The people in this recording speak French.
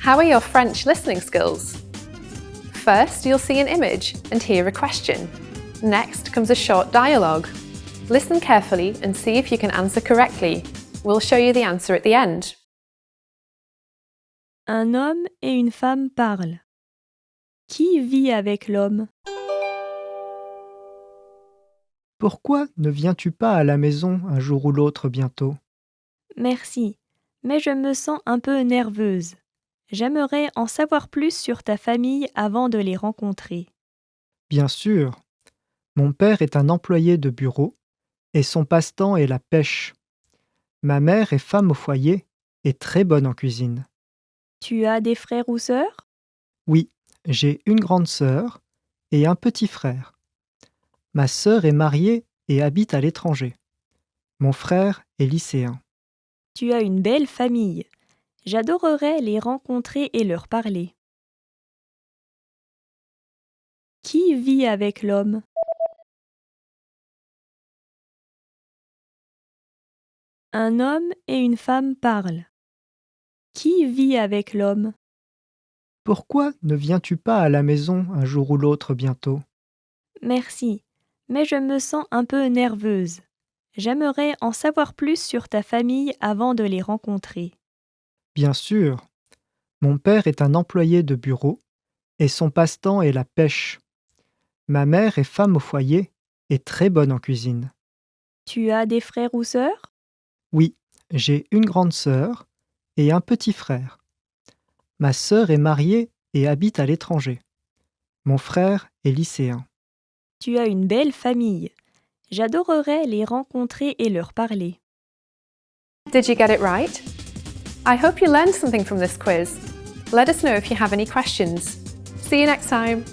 How are your French listening skills? First, you'll see an image and hear a question. Next comes a short dialogue. Listen carefully and see if you can answer correctly. We'll show you the answer at the end. Un homme et une femme parlent. Qui vit avec l'homme? Pourquoi ne viens-tu pas à la maison un jour ou l'autre bientôt? Merci, mais je me sens un peu nerveuse. J'aimerais en savoir plus sur ta famille avant de les rencontrer. Bien sûr. Mon père est un employé de bureau et son passe-temps est la pêche. Ma mère est femme au foyer et très bonne en cuisine. Tu as des frères ou sœurs? Oui, j'ai une grande sœur et un petit frère. Ma sœur est mariée et habite à l'étranger. Mon frère est lycéen. Tu as une belle famille. J'adorerais les rencontrer et leur parler. Qui vit avec l'homme? Un homme et une femme parlent. Qui vit avec l'homme? Pourquoi ne viens-tu pas à la maison un jour ou l'autre bientôt? Merci, mais je me sens un peu nerveuse. J'aimerais en savoir plus sur ta famille avant de les rencontrer. Bien sûr. Mon père est un employé de bureau et son passe-temps est la pêche. Ma mère est femme au foyer et très bonne en cuisine. Tu as des frères ou sœurs? Oui, j'ai une grande sœur et un petit frère. Ma sœur est mariée et habite à l'étranger. Mon frère est lycéen. Tu as une belle famille. J'adorerais les rencontrer et leur parler. Did you get it right? I hope you learned something from this quiz. Let us know if you have any questions. See you next time.